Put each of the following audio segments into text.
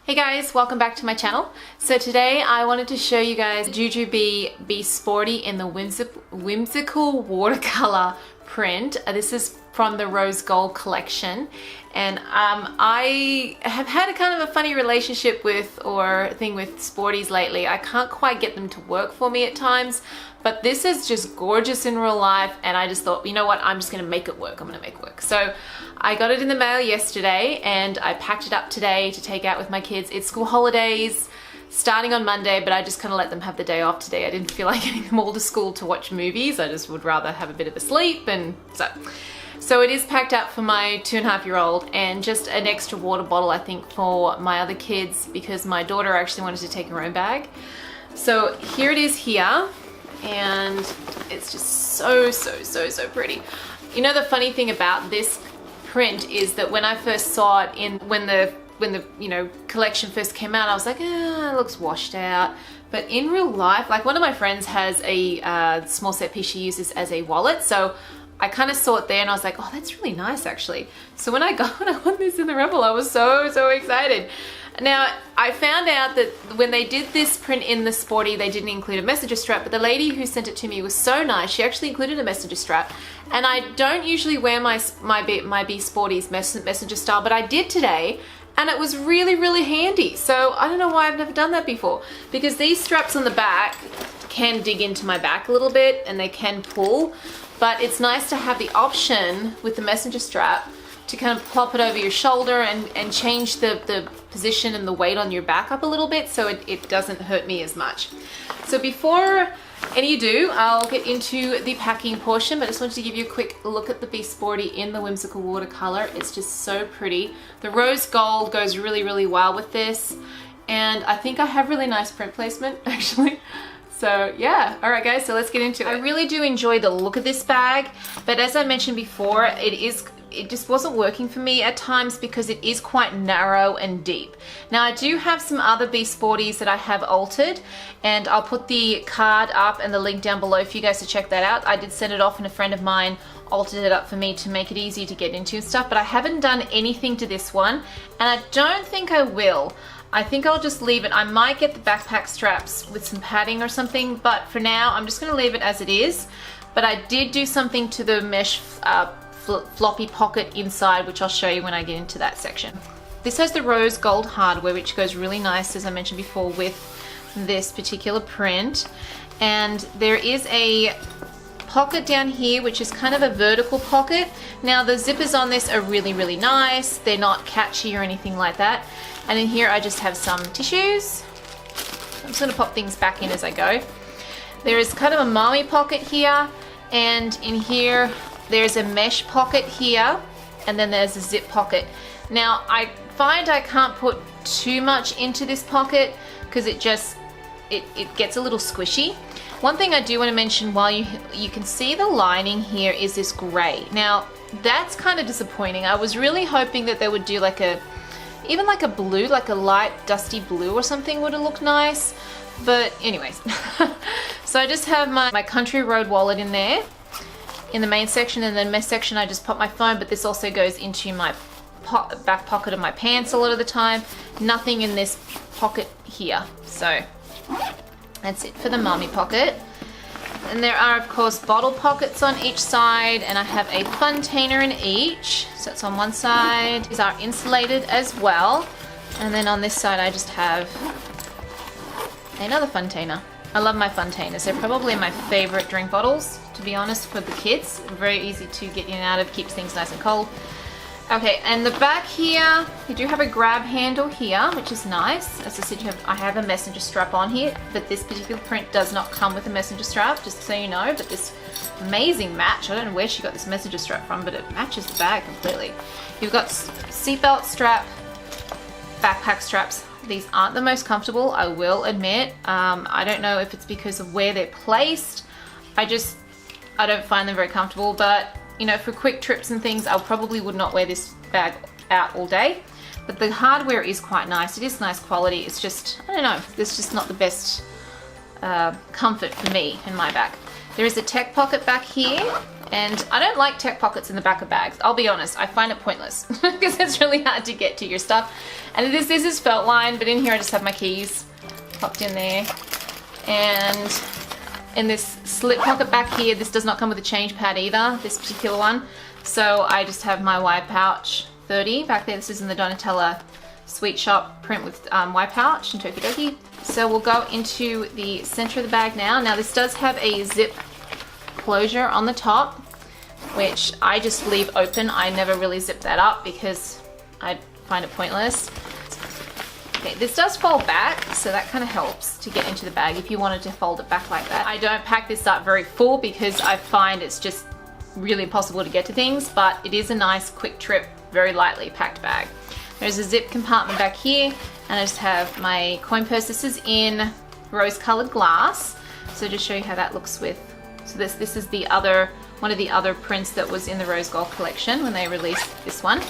Hey guys, welcome back to my channel. So today I wanted to show you guys Be Sporty in the Whimsical Watercolour print. This is from the Rose Gold collection, and I have had a kind of a funny relationship with sporties lately. I can't quite get them to work for me at times, but this is just gorgeous in real life, and I just thought, you know what, I'm just gonna make it work. I'm gonna make it work. So I got it in the mail yesterday and I packed it up today to take out with my kids. It's school holidays starting on Monday, but I just kind of let them have the day off today. I didn't feel like getting them all to school to watch movies. I just would rather have a bit of a sleep, and so it is packed up for my 2.5-year-old, and just an extra water bottle I think for my other kids, because my daughter actually wanted to take her own bag. So here it is here, and it's just so pretty. You know, the funny thing about this print is that when I first saw it when the collection first came out, I was like, it looks washed out. But in real life, like, one of my friends has a small set piece she uses as a wallet, so I kind of saw it there and I was like, oh, that's really nice actually. So when I got this in the raffle, I was so excited. Now, I found out that when they did this print in the Sporty, they didn't include a messenger strap, but the lady who sent it to me was so nice. She actually included a messenger strap, and I don't usually wear my Be Sporty's messenger style, but I did today, and it was really handy. So I don't know why I've never done that before, because these straps on the back can dig into my back a little bit and they can pull, but it's nice to have the option with the messenger strap to kind of plop it over your shoulder and change the position and the weight on your back up a little bit, so it doesn't hurt me as much. So before any ado, I'll get into the packing portion, but I just wanted to give you a quick look at the Be Sporty in the Whimsical Watercolor. It's just so pretty. The rose gold goes really well with this, and I think I have really nice print placement actually. So yeah, all right guys, so let's get into it. I really do enjoy the look of this bag, but as I mentioned before, it just wasn't working for me at times because it is quite narrow and deep. Now, I do have some other Be Sporties that I have altered, and I'll put the card up and the link down below for you guys to check that out. I did send it off and a friend of mine altered it up for me to make it easy to get into and stuff, but I haven't done anything to this one, and I don't think I will. I think I'll just leave it. I might get the backpack straps with some padding or something, but for now I'm just going to leave it as it is. But I did do something to the mesh floppy pocket inside, which I'll show you when I get into that section. This has the rose gold hardware, which goes really nice, as I mentioned before, with this particular print. And there is a pocket down here, which is kind of a vertical pocket. Now, the zippers on this are really nice. They're not catchy or anything like that. And in here I just have some tissues. I'm just going to pop things back in as I go. There is kind of a mommy pocket here, and in here there's a mesh pocket here, and then there's a zip pocket. Now, I find I can't put too much into this pocket because it gets a little squishy. One thing I do want to mention, while you can see the lining here is this gray. Now, that's kind of disappointing. I was really hoping that they would do even like a blue, like a light dusty blue or something would have looked nice. But anyways, so I just have my Country Road wallet in there in the main section, and then mesh section I just pop my phone, but this also goes into my back pocket of my pants a lot of the time. Nothing in this pocket here. So that's it for the mommy pocket. And there are, of course, bottle pockets on each side, and I have a container in each. So it's on one side. These are insulated as well. And then on this side I just have another container. I love my containers. They're probably my favorite drink bottles, to be honest, for the kids. Very easy to get in and out of, keeps things nice and cold. Okay, and the back here, you do have a grab handle here, which is nice. As I said, I have a messenger strap on here, but this particular print does not come with a messenger strap, just so you know. But this amazing match, I don't know where she got this messenger strap from, but it matches the bag completely. You've got seatbelt strap, backpack straps. These aren't the most comfortable, I will admit. I don't know if it's because of where they're placed. I don't find them very comfortable, but you know, for quick trips and things, I probably would not wear this bag out all day. But the hardware is quite nice. It is nice quality. It's just, I don't know, it's just not the best comfort for me in my bag. There is a tech pocket back here, And I don't like tech pockets in the back of bags. I'll be honest, I find it pointless because it's really hard to get to your stuff. And this is felt lined, but in here I just have my keys popped in there. And in this slip pocket back here, this does not come with a change pad either, this particular one. So I just have my wide pouch 30 back there. This is in the Donatella Sweet Shop print with wide pouch and Tokidoki. So we'll go into the center of the bag now. Now this does have a zip closure on the top, which I just leave open. I never really zip that up because I find it pointless. Okay, this does fold back, so that kind of helps to get into the bag if you wanted to fold it back like that. I don't pack this up very full because I find it's just really impossible to get to things, but it is a nice quick trip, very lightly packed bag. There's a zip compartment back here, and I just have my coin purse. This is in rose colored glass, so just show you how that looks with. So this is the other one of the other prints that was in the rose gold collection when they released this one.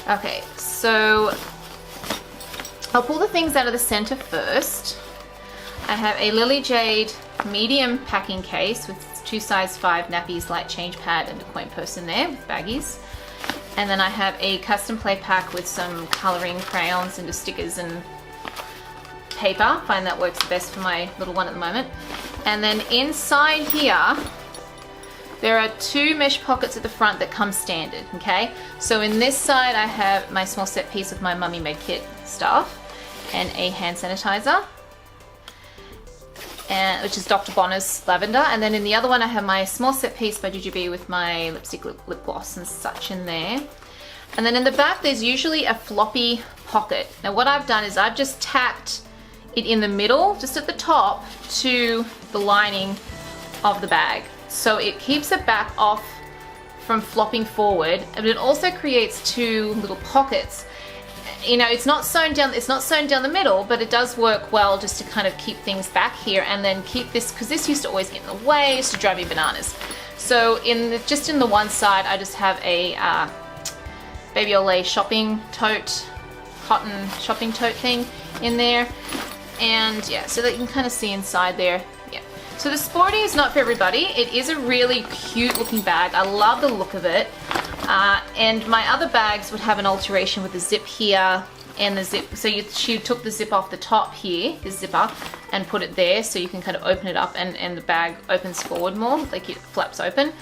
Okay, so I'll pull the things out of the center first. I have a Lily Jade medium packing case with 2 size 5 nappies, light change pad, and a coin purse in there with baggies. And then I have a custom play pack with some coloring crayons and stickers and paper. I find that works the best for my little one at the moment. And then inside here, there are 2 mesh pockets at the front that come standard, okay? So in this side, I have my small set piece of my Mummy Med Kit stuff and a hand sanitizer, which is Dr. Bonner's Lavender. And then in the other one, I have my small set piece by GGB with my lipstick, lip gloss and such in there. And then in the back, there's usually a floppy pocket. Now what I've done is I've just tacked it in the middle, just at the top, to the lining of the bag. So it keeps it back off from flopping forward, and it also creates 2 little pockets. You know, it's not sewn down the middle, but it does work well just to kind of keep things back here, and then keep this, because this used to always get in the way, it used to drive me bananas. So just in the one side, I just have a Baby Olay shopping tote, cotton shopping tote thing in there. And yeah, so that you can kind of see inside there. Yeah. So the Sporty is not for everybody. It is a really cute looking bag. I love the look of it. And my other bags would have an alteration with the zip here and the zip. So she took the zip off the top here, the zipper, and put it there so you can kind of open it up and the bag opens forward more, like it flaps open.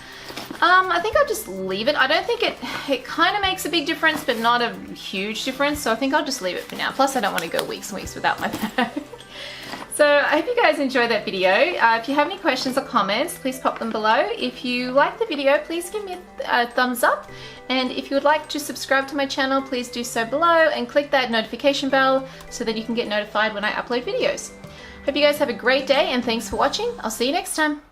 I think I'll just leave it. I don't think it kind of makes a big difference, but not a huge difference. So I think I'll just leave it for now. Plus I don't want to go weeks and weeks without my bag. So I hope you guys enjoyed that video. If you have any questions or comments, please pop them below. If you like the video, please give me a thumbs up. And if you would like to subscribe to my channel, please do so below and click that notification bell so that you can get notified when I upload videos. Hope you guys have a great day, and thanks for watching. I'll see you next time.